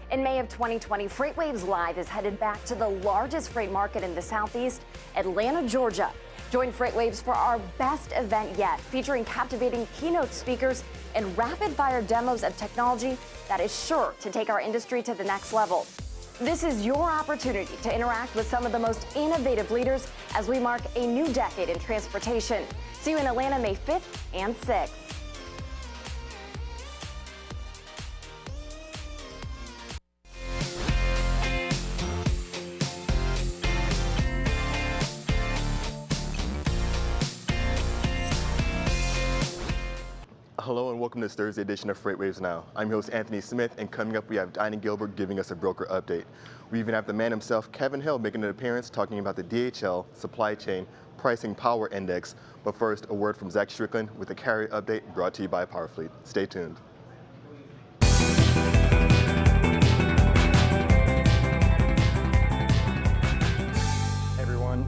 In May of 2020, FreightWaves Live is headed back to the largest freight market in the Southeast, Atlanta, Georgia. Join FreightWaves for our best event yet, featuring captivating keynote speakers and rapid-fire demos of technology that is sure to take our industry to the next level. This is your opportunity to interact with some of the most innovative leaders as we mark a new decade in transportation. See you in Atlanta May 5th and 6th. Hello and welcome to this Thursday edition of FreightWaves Now. I'm your host Anthony Smith, and coming up we have Donny Gilbert giving us a broker update. We even have the man himself, Kevin Hill, making an appearance talking about the DHL Supply Chain Pricing Power Index. But first, a word from Zach Strickland with a carrier update brought to you by PowerFleet. Stay tuned.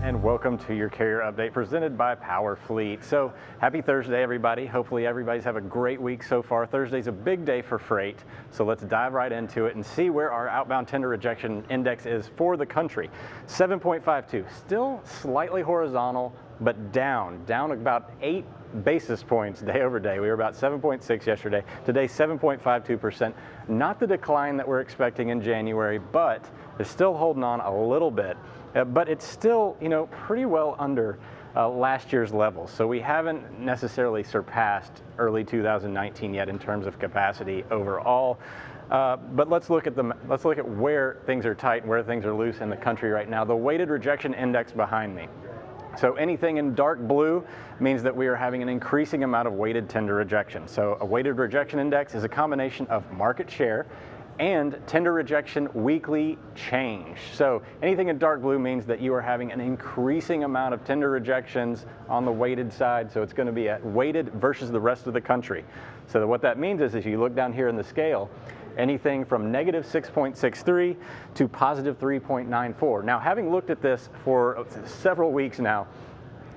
And welcome to your carrier update presented by PowerFleet. So happy Thursday, everybody. Hopefully everybody's have a great week so far. Thursday's a big day for freight, so let's dive right into it and see where our outbound tender rejection index is for the country. 7.52, still slightly horizontal, but down about 8 basis points day over day. We were about 7.6 yesterday. Today, 7.52%. Not the decline that we're expecting in January, but it's still holding on a little bit. But it's still, pretty well under last year's levels. So we haven't necessarily surpassed early 2019 yet in terms of capacity overall. But let's look at where things are tight and where things are loose in the country right now. The weighted rejection index behind me. So anything in dark blue means that we are having an increasing amount of weighted tender rejection. So a weighted rejection index is a combination of market share and tender rejection weekly change. So anything in dark blue means that you are having an increasing amount of tender rejections on the weighted side. So it's going to be at weighted versus the rest of the country. So what that means is if you look down here in the scale, anything from negative 6.63 to positive 3.94. Now, having looked at this for several weeks now,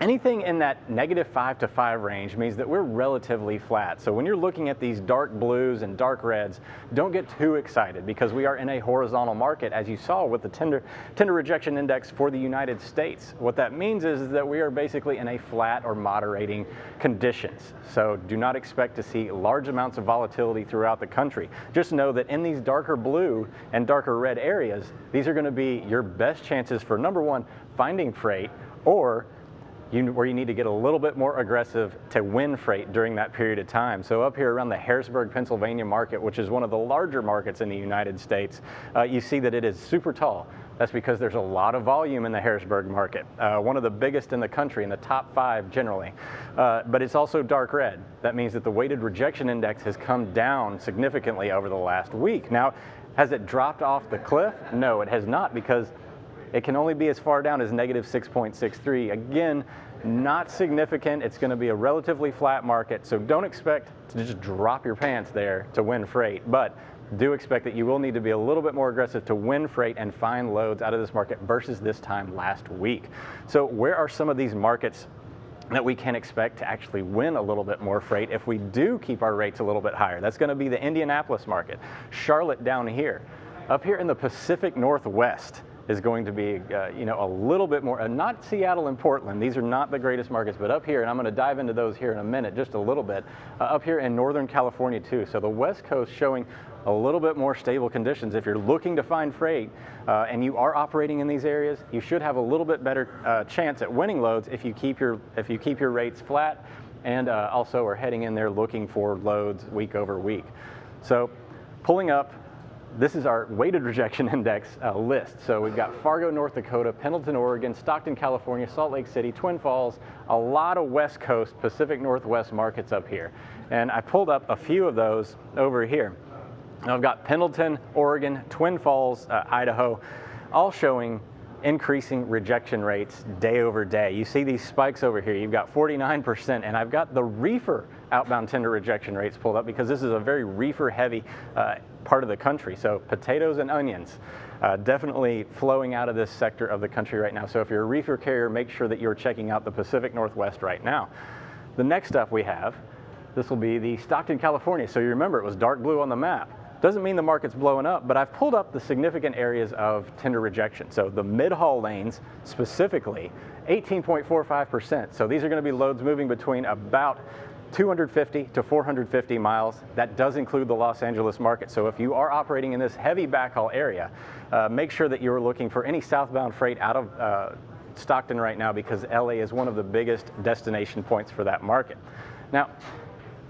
anything in that negative 5 to 5 range means that we're relatively flat. So when you're looking at these dark blues and dark reds, don't get too excited because we are in a horizontal market, as you saw with the tender rejection index for the United States. What that means is that we are basically in a flat or moderating conditions. So do not expect to see large amounts of volatility throughout the country. Just know that in these darker blue and darker red areas, these are going to be your best chances for, number one, finding freight, or where you need to get a little bit more aggressive to win freight during that period of time. So up here around the Harrisburg, Pennsylvania market, which is one of the larger markets in the United States, you see that it is super tall. That's because there's a lot of volume in the Harrisburg market, one of the biggest in the country, in the top 5 generally. But it's also dark red. That means that the weighted rejection index has come down significantly over the last week. Now, has it dropped off the cliff? No, it has not, because it can only be as far down as negative 6.63. Again, not significant. It's going to be a relatively flat market, so don't expect to just drop your pants there to win freight, but do expect that you will need to be a little bit more aggressive to win freight and find loads out of this market versus this time last week. So where are some of these markets that we can expect to actually win a little bit more freight if we do keep our rates a little bit higher? That's going to be the Indianapolis market, Charlotte down here. Up here in the Pacific Northwest is going to be, a little bit more, not Seattle and Portland. These are not the greatest markets, but up here, and I'm going to dive into those here in a minute, just a little bit, up here in Northern California too. So the West Coast showing a little bit more stable conditions. If you're looking to find freight and you are operating in these areas, you should have a little bit better chance at winning loads if you keep your rates flat, and also are heading in there looking for loads week over week. So pulling up, this is our weighted rejection index list. So we've got Fargo, North Dakota, Pendleton, Oregon, Stockton, California, Salt Lake City, Twin Falls, a lot of West Coast, Pacific Northwest markets up here. And I pulled up a few of those over here. Now I've got Pendleton, Oregon, Twin Falls, Idaho, all showing increasing rejection rates day over day. You see these spikes over here. You've got 49%, and I've got the reefer outbound tender rejection rates pulled up because this is a very reefer heavy part of the country. So potatoes and onions definitely flowing out of this sector of the country right now. So if you're a reefer carrier, make sure that you're checking out the Pacific Northwest right now. The next up we have, this will be the Stockton, California. So you remember it was dark blue on the map. Doesn't mean the market's blowing up, but I've pulled up the significant areas of tender rejection. So the mid-haul lanes specifically, 18.45%. So these are going to be loads moving between about 250 to 450 miles. That does include the Los Angeles market. So if you are operating in this heavy backhaul area, make sure that you're looking for any southbound freight out of Stockton right now, because LA is one of the biggest destination points for that market. Now,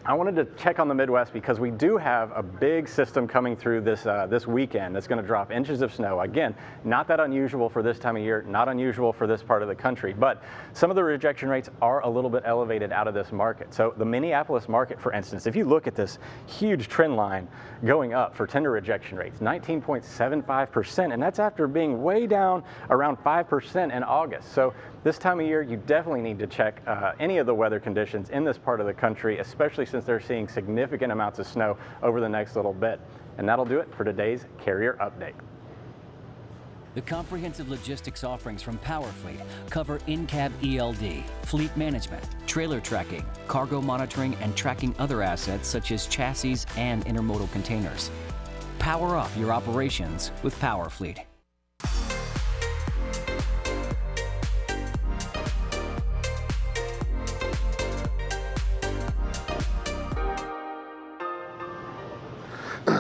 I wanted to check on the Midwest because we do have a big system coming through this weekend that's going to drop inches of snow. Again, not that unusual for this time of year, not unusual for this part of the country, but some of the rejection rates are a little bit elevated out of this market. So the Minneapolis market, for instance, if you look at this huge trend line going up for tender rejection rates, 19.75%, and that's after being way down around 5% in August. So this time of year, you definitely need to check any of the weather conditions in this part of the country, especially since they're seeing significant amounts of snow over the next little bit. And that'll do it for today's Carrier Update. The comprehensive logistics offerings from PowerFleet cover in-cab ELD, fleet management, trailer tracking, cargo monitoring, and tracking other assets such as chassis and intermodal containers. Power up your operations with PowerFleet.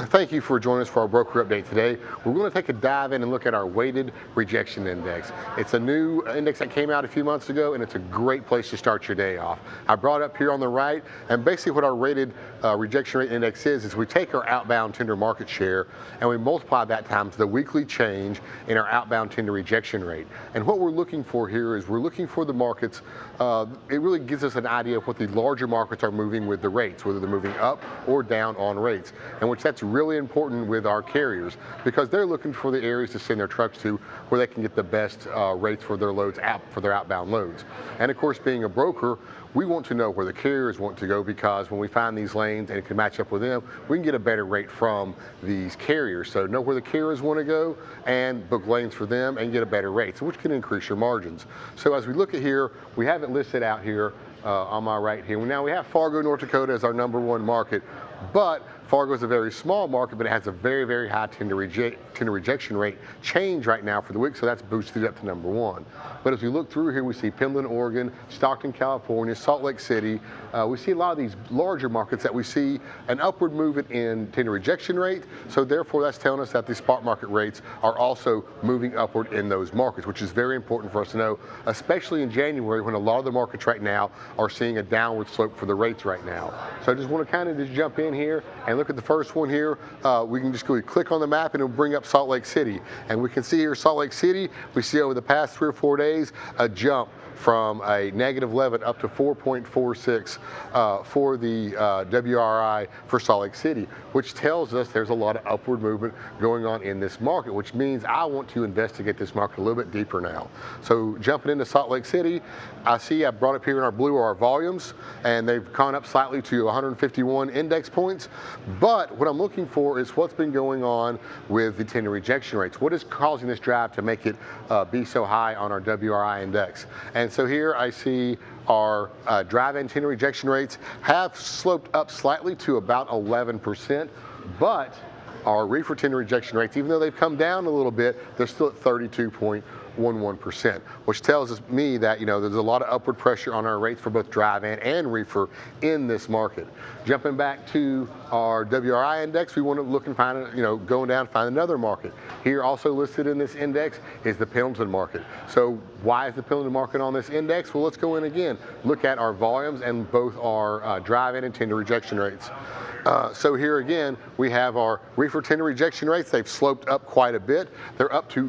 Thank you for joining us for our broker update today. We're going to take a dive in and look at our Weighted Rejection Index. It's a new index that came out a few months ago, and it's a great place to start your day off. I brought it up here on the right, and basically what our Weighted Rejection Rate Index is we take our outbound tender market share and we multiply that times the weekly change in our outbound tender rejection rate. And what we're looking for here is we're looking for the markets. It really gives us an idea of what the larger markets are moving with the rates, whether they're moving up or down on rates, and which that's really important with our carriers because they're looking for the areas to send their trucks to where they can get the best rates for their loads out for their outbound loads. And of course, being a broker, we want to know where the carriers want to go because when we find these lanes and it can match up with them, we can get a better rate from these carriers. So know where the carriers want to go and book lanes for them and get a better rate, so which can increase your margins. So as we look at here, we have it listed out here on my right here. Now we have Fargo, North Dakota as our #1 market, but Fargo is a very small market, but it has a very, very high tender rejection rate change right now for the week, so that's boosted up to #1. But as we look through here, we see Pendleton, Oregon, Stockton, California, Salt Lake City. We see a lot of these larger markets that we see an upward movement in tender rejection rate, so therefore that's telling us that the spot market rates are also moving upward in those markets, which is very important for us to know, especially in January when a lot of the markets right now are seeing a downward slope for the rates right now. So I just want to kind of just jump in here and look at the first one here. We can just go click on the map and it'll bring up Salt Lake City. And we can see here Salt Lake City, we see over the past 3 or 4 days a jump from a -11 up to 4.46 for the WRI for Salt Lake City, which tells us there's a lot of upward movement going on in this market, which means I want to investigate this market a little bit deeper now. So jumping into Salt Lake City, I see I brought up here in our blue are our volumes, and they've gone up slightly to 151 index points. But what I'm looking for is what's been going on with the tender rejection rates. What is causing this drive to make it be so high on our WRI index? And so here I see our drive-in tender rejection rates have sloped up slightly to about 11%, but our reefer tender rejection rates, even though they've come down a little bit, they're still at 32.11%, which tells me that there's a lot of upward pressure on our rates for both drive-in and reefer in this market. Jumping back to our WRI index, we want to look and find, going down, find another market. Here also listed in this index is the Pendleton market. So why is the Pendleton market on this index? Well, let's go in again, look at our volumes and both our drive-in and tender rejection rates. So here again, we have our reefer tender rejection rates. They've sloped up quite a bit. They're up to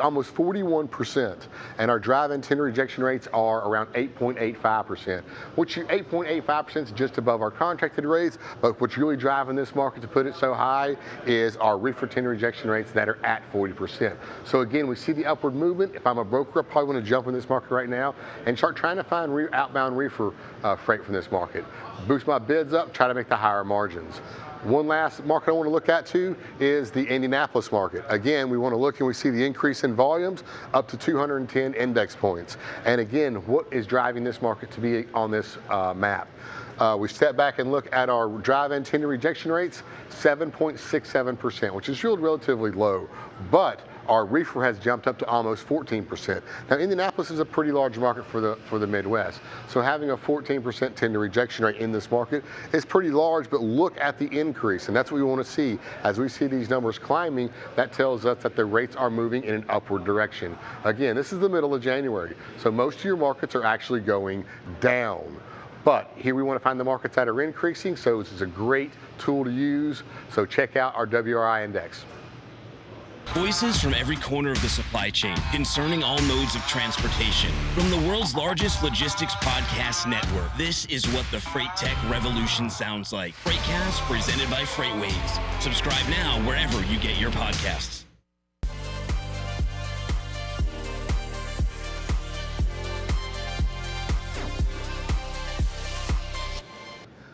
almost 41%. And our drive-in tender rejection rates are around 8.85%, which 8.85% is just above our contracted rates. But what's really driving this market to put it so high is our reefer tender rejection rates that are at 40%. So again, we see the upward movement. If I'm a broker, I probably want to jump in this market right now and start trying to find outbound reefer freight from this market. Boost my bids up, try to make the higher margins. One last market I want to look at too is the Indianapolis market. Again, we want to look and we see the increase in volumes up to 210 index points. And again, what is driving this market to be on this map? We step back and look at our drive-in tender rejection rates, 7.67%, which is still relatively low, but our reefer has jumped up to almost 14%. Now, Indianapolis is a pretty large market for the Midwest, so having a 14% tender rejection rate in this market is pretty large, but look at the increase, and that's what we want to see. As we see these numbers climbing, that tells us that the rates are moving in an upward direction. Again, this is the middle of January, so most of your markets are actually going down. But here we want to find the markets that are increasing, so this is a great tool to use. So check out our WRI index. Voices from every corner of the supply chain concerning all modes of transportation. From the world's largest logistics podcast network, this is what the freight tech revolution sounds like. Freightcast presented by FreightWaves. Subscribe now wherever you get your podcasts.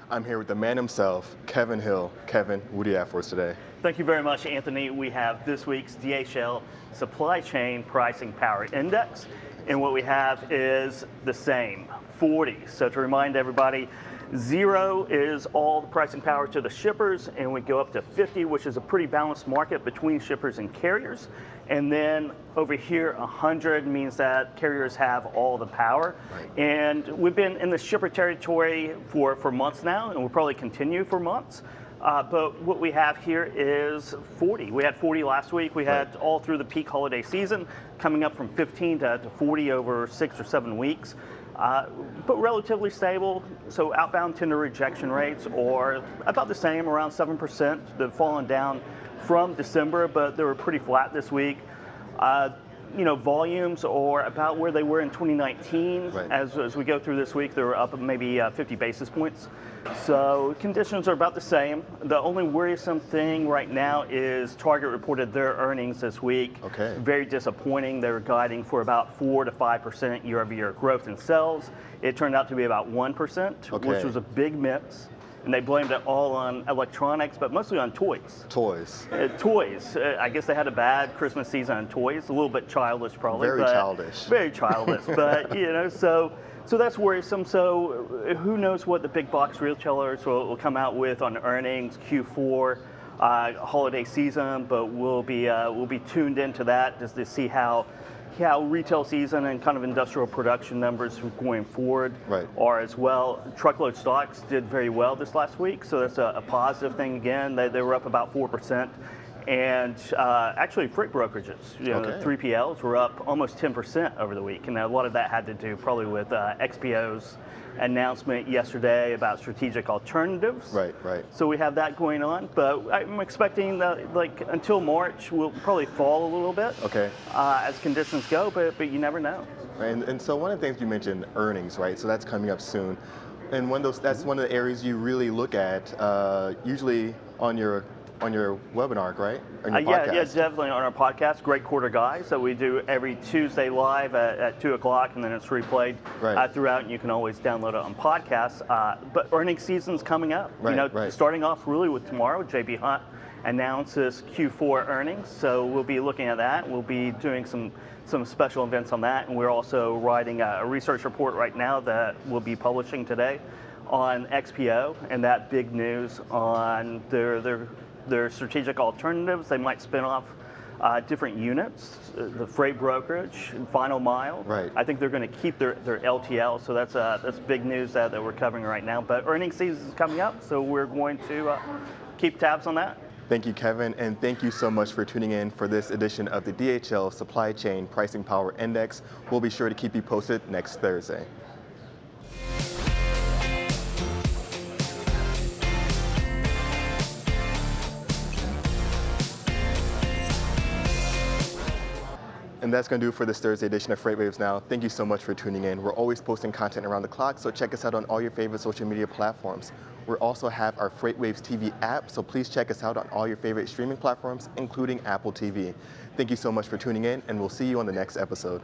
I'm here with the man himself, Kevin Hill. Kevin, what do you have for us today? Thank you very much, Anthony. We have this week's DHL Supply Chain Pricing Power Index, and what we have is the same, 40. So to remind everybody, 0 is all the pricing power to the shippers, and we go up to 50, which is a pretty balanced market between shippers and carriers. And then over here, 100 means that carriers have all the power. Right. And we've been in the shipper territory for months now, and we'll probably continue for months. But what we have here is 40. We had 40 last week. We had all through the peak holiday season, coming up from 15 to 40 over 6 or 7 weeks. But relatively stable. So outbound tender rejection rates are about the same, around 7%. They've fallen down from December, but they were pretty flat this week. Volumes are about where they were in 2019. Right. As we go through this week, they were up maybe 50 basis points. So conditions are about the same. The only worrisome thing right now is Target reported their earnings this week. Okay. Very disappointing. They were guiding for about 4 to 5% year-over-year growth in sales. It turned out to be about 1%, Okay. which was a big miss. And they blamed it all on electronics, but mostly on toys. Toys. Toys. I guess they had a bad Christmas season on toys. A little bit childish, probably. Very childish. Very childish. But so that's worrisome. So who knows what the big box retailers will come out with on earnings Q4 holiday season. But we'll be tuned into that just to see how retail season and kind of industrial production numbers going forward are as well. Truckload stocks did very well this last week, so that's a positive thing again. They were up about 4%. And actually freight brokerages, the 3PLs were up almost 10% over the week. And a lot of that had to do probably with XPO's announcement yesterday about strategic alternatives. Right. So we have that going on, but I'm expecting that until March we'll probably fall a little bit. Okay. As conditions go, but you never know. And so one of the things you mentioned, earnings, right? So that's coming up soon. And that's one of the areas you really look at usually on your webinar, right? On your podcast. Yeah, definitely on our podcast, Great Quarter Guys, that we do every Tuesday live at 2 o'clock, and then it's replayed throughout, and you can always download it on podcasts. But earnings season's coming up. Starting off really with tomorrow, JB Hunt announces Q4 earnings, so we'll be looking at that. We'll be doing some special events on that, and we're also writing a research report right now that we'll be publishing today on XPO, and that big news on their strategic alternatives. They might spin off different units, the freight brokerage, and final mile. Right. I think they're going to keep their LTL, so that's big news that we're covering right now. But earnings season is coming up, so we're going to keep tabs on that. Thank you, Kevin, and thank you so much for tuning in for this edition of the DHL Supply Chain Pricing Power Index. We'll be sure to keep you posted next Thursday. And that's going to do it for this Thursday edition of FreightWaves Now. Thank you so much for tuning in. We're always posting content around the clock, so check us out on all your favorite social media platforms. We also have our FreightWaves TV app, so please check us out on all your favorite streaming platforms, including Apple TV. Thank you so much for tuning in, and we'll see you on the next episode.